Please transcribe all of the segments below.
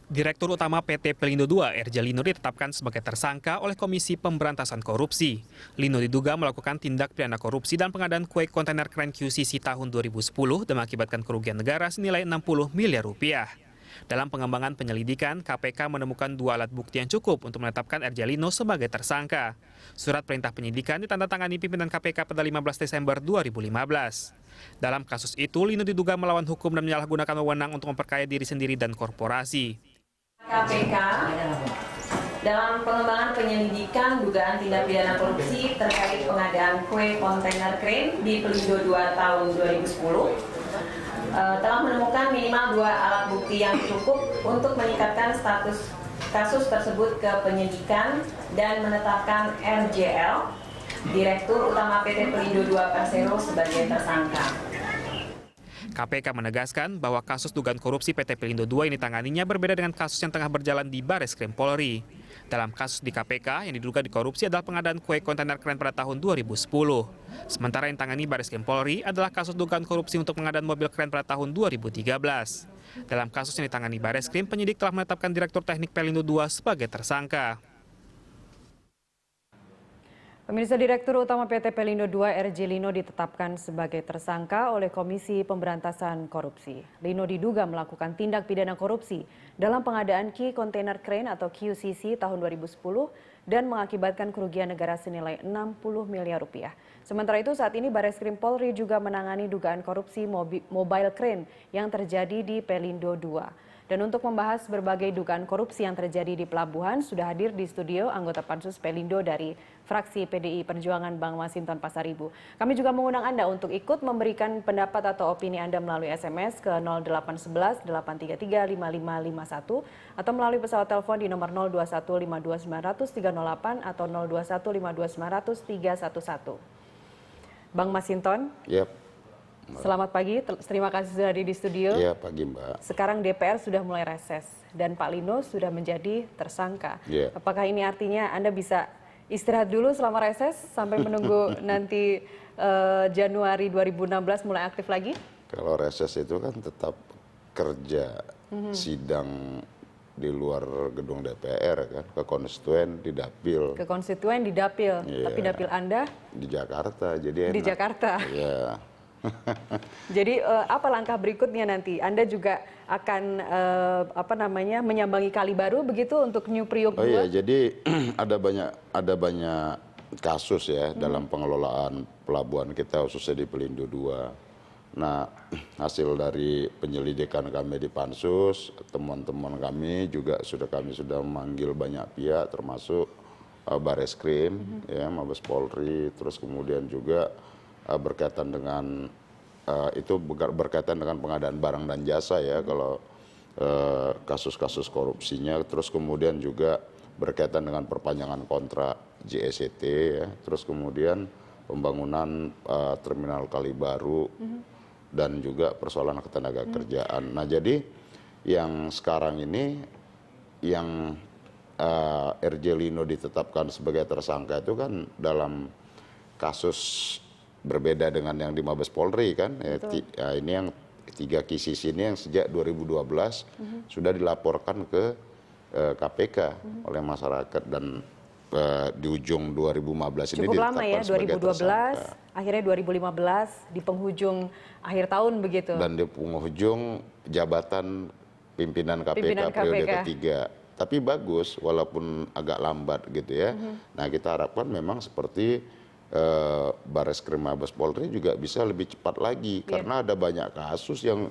Direktur Utama PT Pelindo II, RJ Lino ditetapkan sebagai tersangka oleh Komisi Pemberantasan Korupsi. Lino diduga melakukan tindak pidana korupsi dan pengadaan kue kontainer keren QCC tahun 2010 dan mengakibatkan kerugian negara senilai 60 miliar rupiah. Dalam pengembangan penyelidikan, KPK menemukan 2 alat bukti yang cukup untuk menetapkan RJ Lino sebagai tersangka. Surat perintah penyidikan ditandatangani pimpinan KPK pada 15 Desember 2015. Dalam kasus itu, Lino diduga melawan hukum dan menyalahgunakan wewenang untuk memperkaya diri sendiri dan korporasi. KPK dalam pengembangan penyelidikan dugaan tindak pidana korupsi terkait pengadaan kue kontainer keren di Pelindo 2 tahun 2010 telah menemukan minimal 2 alat bukti yang cukup untuk meningkatkan status kasus tersebut ke penyidikan dan menetapkan RJL, Direktur Utama PT Pelindo 2 Persero sebagai tersangka. KPK menegaskan bahwa kasus dugaan korupsi PT Pelindo II ini tanganinya berbeda dengan kasus yang tengah berjalan di Bareskrim Polri. Dalam kasus di KPK yang diduga dikorupsi adalah pengadaan kue kontainer keren pada tahun 2010. Sementara yang tangani Bareskrim Polri adalah kasus dugaan korupsi untuk pengadaan mobil keren pada tahun 2013. Dalam kasus yang ditangani Bareskrim, penyidik telah menetapkan Direktur Teknik Pelindo II sebagai tersangka. Pemirsa, Direktur Utama PT Pelindo II, RJ Lino ditetapkan sebagai tersangka oleh Komisi Pemberantasan Korupsi. Lino diduga melakukan tindak pidana korupsi dalam pengadaan key container crane atau QCC tahun 2010 dan mengakibatkan kerugian negara senilai 60 miliar rupiah. Sementara itu saat ini Bareskrim Polri juga menangani dugaan korupsi mobile crane yang terjadi di Pelindo II. Dan untuk membahas berbagai dugaan korupsi yang terjadi di pelabuhan, sudah hadir di studio anggota Pansus Pelindo dari fraksi PDI Perjuangan Bang Masinton Pasaribu. Kami juga mengundang Anda untuk ikut memberikan pendapat atau opini Anda melalui SMS ke 0811 833 5551 atau melalui pesawat telepon di nomor 021 52 900 308 atau 021 52 900 311. Bang Masinton. Yep. Selamat pagi, terima kasih sudah hadir di studio. Iya, pagi Mbak. Sekarang DPR sudah mulai reses dan Pak Lino sudah menjadi tersangka. Yeah. Apakah ini artinya Anda bisa istirahat dulu selama reses sampai menunggu nanti Januari 2016 mulai aktif lagi? Kalau reses itu kan tetap kerja sidang di luar gedung DPR kan, ke konstituen di Dapil. Ke konstituen di Dapil, Yeah. Tapi Dapil Anda? Di Jakarta, jadi enak. Di Jakarta. Iya. Jadi apa langkah berikutnya nanti? Anda juga akan menyambangi Kali Baru begitu untuk New Priok 2? Oh iya, jadi ada banyak kasus ya dalam pengelolaan pelabuhan kita khususnya di Pelindo II. Nah, hasil dari penyelidikan kami di Pansus, teman-teman kami juga kami sudah memanggil banyak pihak termasuk Bareskrim, ya, Mabes Polri, terus kemudian juga berkaitan dengan berkaitan dengan pengadaan barang dan jasa ya kalau kasus-kasus korupsinya, terus kemudian juga berkaitan dengan perpanjangan kontrak JSCT ya, terus kemudian pembangunan terminal Kali Baru dan juga persoalan ketenaga kerjaan. Nah, jadi yang sekarang ini yang RJ Lino ditetapkan sebagai tersangka itu kan dalam kasus berbeda dengan yang di Mabes Polri kan. Ya, ini yang 3 QCC ini yang sejak 2012 sudah dilaporkan ke KPK oleh masyarakat dan di ujung 2015 ini cukup lama ya, 2012, akhirnya 2015 di penghujung akhir tahun begitu. Dan di penghujung jabatan pimpinan KPK periode ketiga. Tapi bagus walaupun agak lambat gitu ya. Nah, kita harapkan memang seperti Bareskrim Mabes Polri juga bisa lebih cepat lagi karena ada banyak kasus yang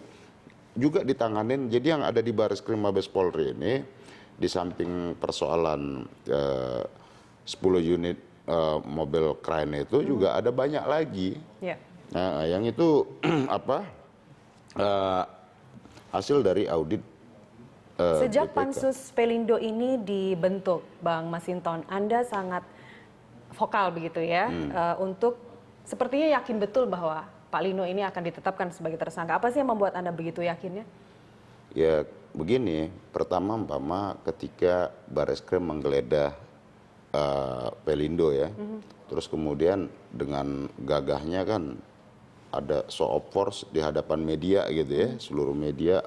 juga ditanganin. Jadi yang ada di Bareskrim Mabes Polri ini di samping persoalan 10 unit mobil crane itu juga ada banyak lagi. Nah, yang itu hasil dari audit Sejak BPK. Pansus Pelindo ini dibentuk, Bang Masinton, Anda sangat vokal begitu ya, untuk sepertinya yakin betul bahwa Pak Lino ini akan ditetapkan sebagai tersangka. Apa sih yang membuat Anda begitu yakinnya? Ya begini, pertama ketika Bareskrim menggeledah Pelindo ya, terus kemudian dengan gagahnya kan ada show of force di hadapan media gitu ya, seluruh media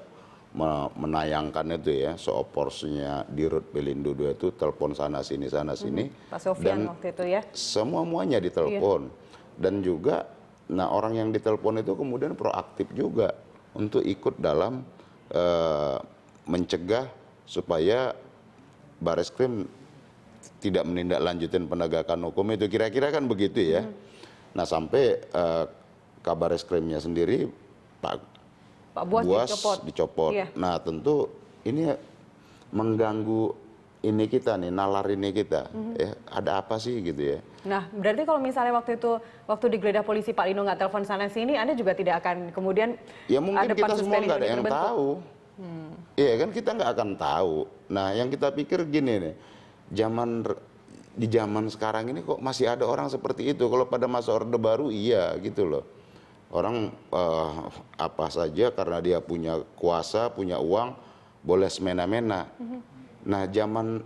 menayangkan itu ya, seoporsinya Dirut Pelindo 2 itu telepon sana sini Pak Sofyan dan waktu itu ya. semuanya ditelepon. Dan juga orang yang ditelepon itu kemudian proaktif juga untuk ikut dalam mencegah supaya Bareskrim tidak menindaklanjutin penegakan hukum itu, kira-kira kan begitu ya. Nah sampai Kabar Eskrimnya sendiri Pak Buas dicopot. Iya. Nah tentu ini mengganggu ini kita nih, nalar ini kita. Ya, ada apa sih gitu ya. Nah berarti kalau misalnya waktu digeledah polisi Pak Lino nggak telepon sana sini, Anda juga tidak akan kemudian ya mungkin ada kita pansus semua Pelindo nggak ada yang terbentuk? tahu. Iya kan kita nggak akan tahu. Nah yang kita pikir gini nih, di zaman sekarang ini kok masih ada orang seperti itu. Kalau pada masa Orde Baru iya gitu loh. Orang apa saja karena dia punya kuasa, punya uang, boleh semena-mena. Nah zaman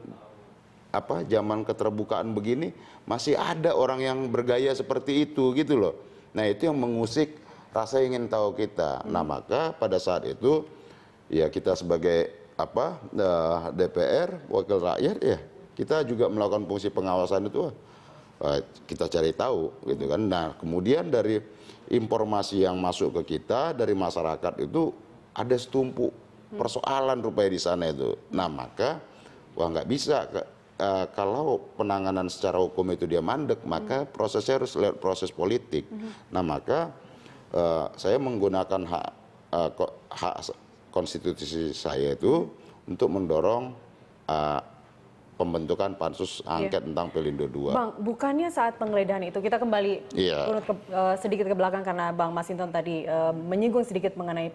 keterbukaan begini masih ada orang yang bergaya seperti itu gitu loh. Nah itu yang mengusik rasa ingin tahu kita. Nah maka pada saat itu ya kita sebagai DPR, wakil rakyat ya, kita juga melakukan fungsi pengawasan itu. Kita cari tahu gitu kan. Nah kemudian dari informasi yang masuk ke kita dari masyarakat itu ada setumpuk persoalan rupanya di sana itu. Nah maka nggak bisa kalau penanganan secara hukum itu dia mandek, maka prosesnya harus lewat proses politik. Nah maka saya menggunakan hak konstitusi saya itu untuk mendorong pembentukan pansus angket tentang Pelindo 2. Bang, bukannya saat penggeledahan itu kita kembali urut sedikit ke belakang karena Bang Masinton tadi menyinggung sedikit mengenai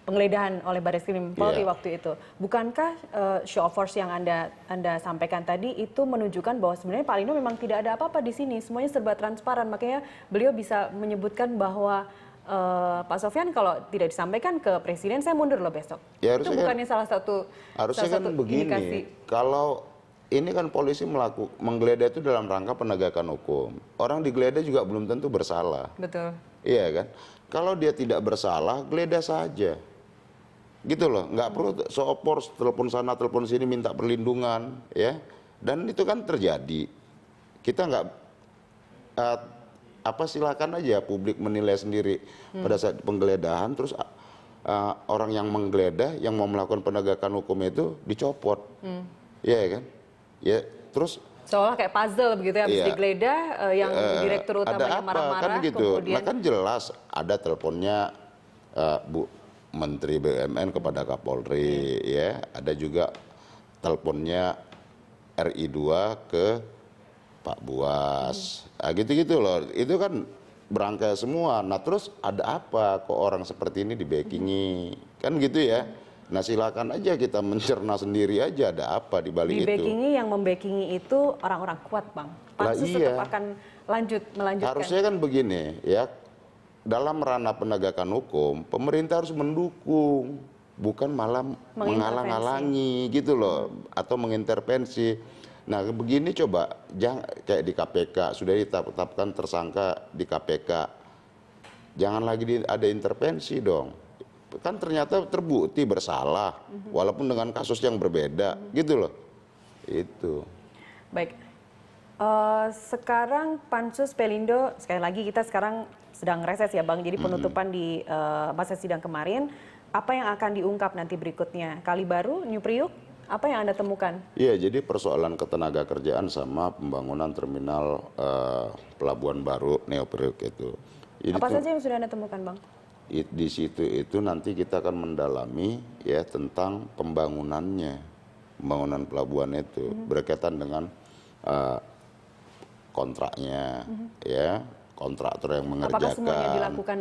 penggeledahan oleh Bareskrim Polri waktu itu. Bukankah show of force yang Anda sampaikan tadi itu menunjukkan bahwa sebenarnya Pak Lino memang tidak ada apa-apa di sini, semuanya serba transparan. Makanya beliau bisa menyebutkan bahwa Pak Sofyan kalau tidak disampaikan ke Presiden saya mundur loh besok. Ya, itu bukannya salah satu begini, indikasi. Kalau ini kan polisi menggeledah itu dalam rangka penegakan hukum. Orang digeledah juga belum tentu bersalah. Betul. Iya kan? Kalau dia tidak bersalah, geledah saja. Gitu loh, nggak perlu seopor telepon sana, telepon sini minta perlindungan, ya. Dan itu kan terjadi. Kita nggak silakan aja publik menilai sendiri pada saat penggeledahan, terus orang yang menggeledah yang mau melakukan penegakan hukum itu dicopot. Iya kan? Ya, terus seolah kayak puzzle begitu ya, habis digeledah yang direktur utamanya marah-marah kan gitu. kemudian Nah kan jelas ada teleponnya Bu Menteri BUMN kepada Kapolri, ya. Ada juga teleponnya RI 2 ke Pak Buas. Nah, gitu-gitu loh. Itu kan berangkai semua. Nah, terus ada apa kok orang seperti ini di-backingi? Kan gitu ya. Nah, silakan aja kita mencerna sendiri aja ada apa di balik itu. Di-backingi, yang membackingi itu orang-orang kuat, Bang. Pansus tetap akan melanjutkan. Harusnya kan begini, ya. Dalam ranah penegakan hukum, pemerintah harus mendukung, bukan malah menghalang-halangi gitu loh, atau mengintervensi. Nah begini coba, jangan kayak di KPK, sudah ditetapkan tersangka di KPK, jangan lagi ada intervensi dong. Kan ternyata terbukti bersalah, walaupun dengan kasus yang berbeda, gitu loh. Itu. Baik, sekarang Pansus Pelindo, sekali lagi kita sekarang sedang reses ya Bang, jadi penutupan di masa sidang kemarin, apa yang akan diungkap nanti berikutnya? Kali baru, New Priuk? Apa yang Anda temukan? Iya, jadi persoalan ketenaga kerjaan sama pembangunan terminal pelabuhan baru Neo Priok itu. Apa saja yang sudah Anda temukan, Bang? Di situ itu nanti kita akan mendalami ya tentang pembangunannya, pembangunan pelabuhan itu berkaitan dengan kontraknya, ya kontraktor yang mengerjakan. Apakah semuanya dilakukan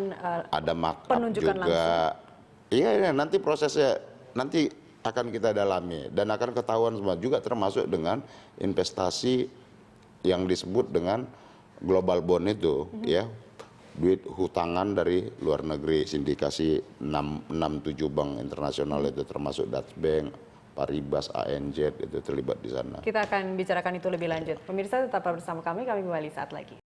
ada markup penunjukan juga. langsung? Iya, nanti prosesnya nanti akan kita dalami dan akan ketahuan semua juga termasuk dengan investasi yang disebut dengan global bond itu, ya duit hutangan dari luar negeri, sindikasi 6-7 bank internasional itu termasuk Dutch Bank, Paribas, ANZ itu terlibat di sana. Kita akan bicarakan itu lebih lanjut. Pemirsa tetap bersama kami kembali saat lagi.